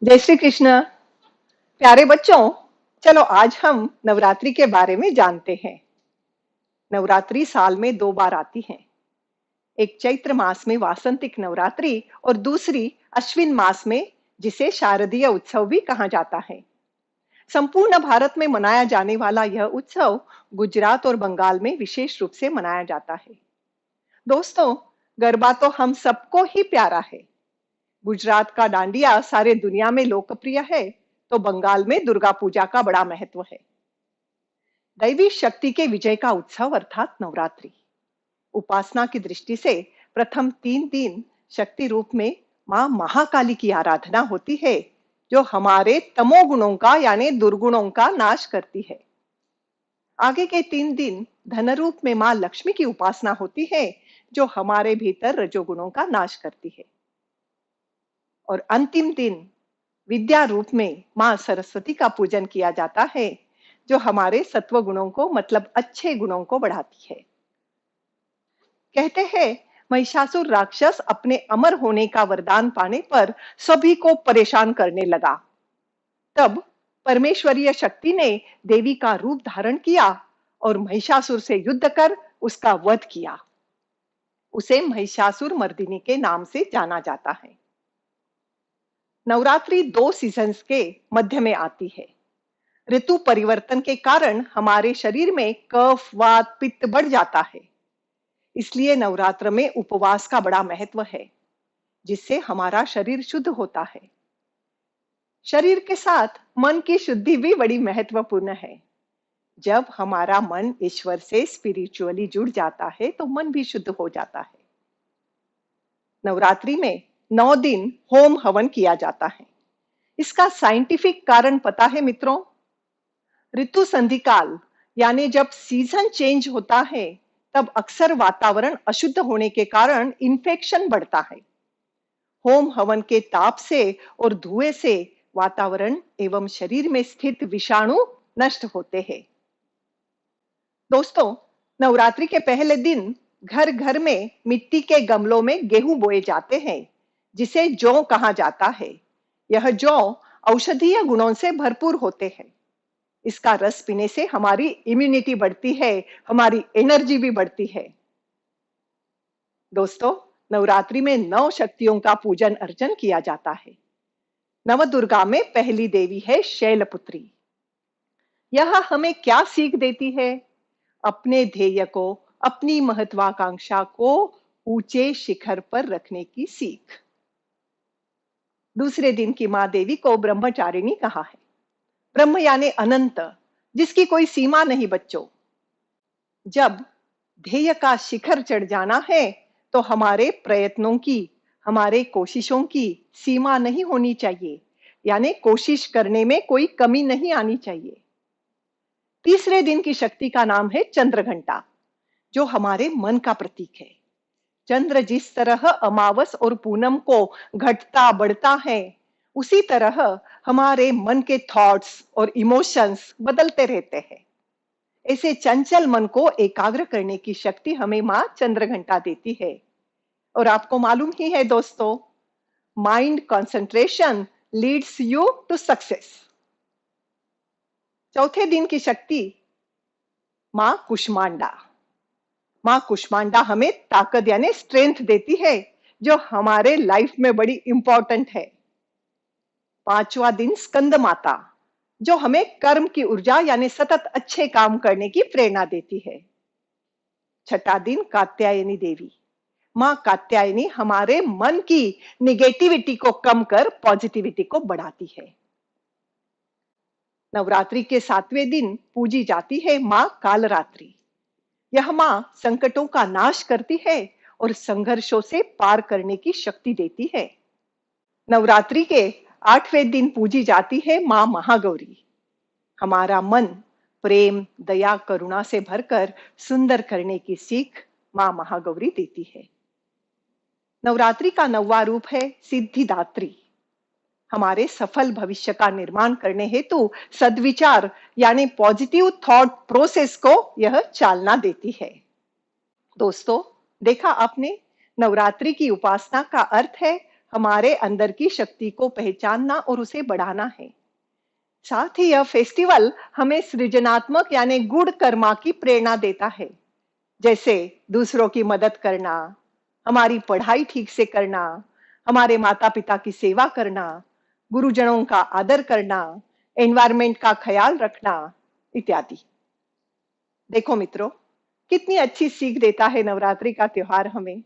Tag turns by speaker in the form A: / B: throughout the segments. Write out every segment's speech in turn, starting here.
A: जय श्री कृष्ण। प्यारे बच्चों, चलो आज हम नवरात्रि के बारे में जानते हैं। नवरात्रि साल में 2 बार आती है। एक चैत्र मास में वासंतिक नवरात्रि और दूसरी अश्विन मास में, जिसे शारदीय उत्सव भी कहा जाता है। संपूर्ण भारत में मनाया जाने वाला यह उत्सव गुजरात और बंगाल में विशेष रूप से मनाया जाता है। दोस्तों, गरबा तो हम सबको ही प्यारा है। गुजरात का डांडिया सारे दुनिया में लोकप्रिय है, तो बंगाल में दुर्गा पूजा का बड़ा महत्व है। दैवी शक्ति के विजय का उत्सव अर्थात नवरात्रि। उपासना की दृष्टि से प्रथम 3 दिन शक्ति रूप में मां महाकाली की आराधना होती है, जो हमारे तमोगुणों का यानी दुर्गुणों का नाश करती है। आगे के 3 दिन धन रूप में मां लक्ष्मी की उपासना होती है, जो हमारे भीतर रजोगुणों का नाश करती है। और अंतिम दिन विद्या रूप में मां सरस्वती का पूजन किया जाता है, जो हमारे सत्व गुणों को मतलब अच्छे गुणों को बढ़ाती है। कहते हैं, महिषासुर राक्षस अपने अमर होने का वरदान पाने पर सभी को परेशान करने लगा। तब परमेश्वरीय शक्ति ने देवी का रूप धारण किया और महिषासुर से युद्ध कर उसका वध किया। उसे महिषासुर मर्दिनी के नाम से जाना जाता है। नवरात्रि 2 सीजन्स के मध्य में आती है। ऋतु परिवर्तन के कारण हमारे शरीर में कफ, वात, पित्त बढ़ जाता है। इसलिए नवरात्र में उपवास का बड़ा महत्व है, जिससे हमारा शरीर शुद्ध होता है। शरीर के साथ मन की शुद्धि भी बड़ी महत्वपूर्ण है। जब हमारा मन ईश्वर से स्पिरिचुअली जुड़ जाता है, तो मन भी शुद्ध हो जाता है। नवरात्रि में 9 दिन होम हवन किया जाता है। इसका साइंटिफिक कारण पता है मित्रों? ऋतु संधिकाल यानी जब सीजन चेंज होता है, तब अक्सर वातावरण अशुद्ध होने के कारण इन्फेक्शन बढ़ता है। होम हवन के ताप से और धुएं से वातावरण एवं शरीर में स्थित विषाणु नष्ट होते हैं। दोस्तों, नवरात्रि के पहले दिन घर घर में मिट्टी के गमलों में गेहूं बोए जाते हैं, जिसे जौ कहा जाता है। यह जौ औषधीय गुणों से भरपूर होते हैं। इसका रस पीने से हमारी इम्यूनिटी बढ़ती है, हमारी एनर्जी भी बढ़ती है। दोस्तों, नवरात्रि में 9 शक्तियों का पूजन अर्चन किया जाता है। नवदुर्गा में पहली देवी है शैलपुत्री। यह हमें क्या सीख देती है? अपने ध्येय को, अपनी महत्वाकांक्षा को ऊंचे शिखर पर रखने की सीख। दूसरे दिन की मां देवी को ब्रह्मचारिणी कहा है। ब्रह्म यानी अनंत, जिसकी कोई सीमा नहीं बच्चों। जब ध्येय का शिखर चढ़ जाना है, तो हमारे प्रयत्नों की, हमारे कोशिशों की सीमा नहीं होनी चाहिए, यानी कोशिश करने में कोई कमी नहीं आनी चाहिए। तीसरे दिन की शक्ति का नाम है चंद्रघंटा, जो हमारे मन का प्रतीक है। चंद्र जिस तरह अमावस और पूनम को घटता बढ़ता है, उसी तरह हमारे मन के थॉट्स और इमोशंस बदलते रहते हैं। ऐसे चंचल मन को एकाग्र करने की शक्ति हमें मां चंद्रघंटा देती है। और आपको मालूम ही है दोस्तों, mind concentration leads you to success. चौथे दिन की शक्ति मां कुष्मांडा। मां कुष्मांडा हमें ताकत यानी स्ट्रेंथ देती है, जो हमारे लाइफ में बड़ी इंपॉर्टेंट है। पांचवा दिन स्कंद माता, जो हमें कर्म की ऊर्जा यानी सतत अच्छे काम करने की प्रेरणा देती है। छठा दिन कात्यायनी देवी। मां कात्यायनी हमारे मन की निगेटिविटी को कम कर पॉजिटिविटी को बढ़ाती है। नवरात्रि के 7वें दिन पूजी जाती है मां कालरात्रि। यह मां संकटों का नाश करती है और संघर्षों से पार करने की शक्ति देती है। नवरात्रि के 8वें दिन पूजी जाती है मां महागौरी। हमारा मन प्रेम, दया, करुणा से भरकर सुंदर करने की सीख मां महागौरी देती है। नवरात्रि का 9वां रूप है सिद्धिदात्री। हमारे सफल भविष्य का निर्माण करने हेतु सद्विचार यानी पॉजिटिव थॉट प्रोसेस को यह चालना देती है। दोस्तों, देखा आपने, नवरात्रि की उपासना का अर्थ है हमारे अंदर की शक्ति को पहचानना और उसे बढ़ाना है। साथ ही यह फेस्टिवल हमें सृजनात्मक यानी गुड कर्मा की प्रेरणा देता है, जैसे दूसरों की मदद करना, हमारी पढ़ाई ठीक से करना, हमारे माता पिता की सेवा करना, गुरुजनों का आदर करना, एनवायरमेंट का ख्याल रखना इत्यादि। देखो मित्रों, कितनी अच्छी सीख देता है नवरात्रि का त्योहार हमें।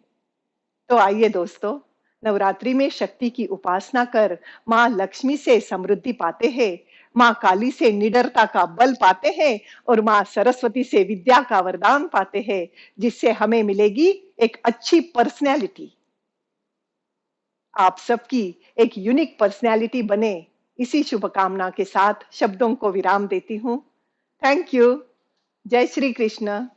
A: तो आइए दोस्तों, नवरात्रि में शक्ति की उपासना कर माँ लक्ष्मी से समृद्धि पाते हैं, माँ काली से निडरता का बल पाते हैं और माँ सरस्वती से विद्या का वरदान पाते हैं, जिससे हमें मिलेगी एक अच्छी पर्सनैलिटी। आप सबकी एक यूनिक पर्सनैलिटी बने, इसी शुभकामना के साथ शब्दों को विराम देती हूँ। Thank you. जय श्री कृष्ण।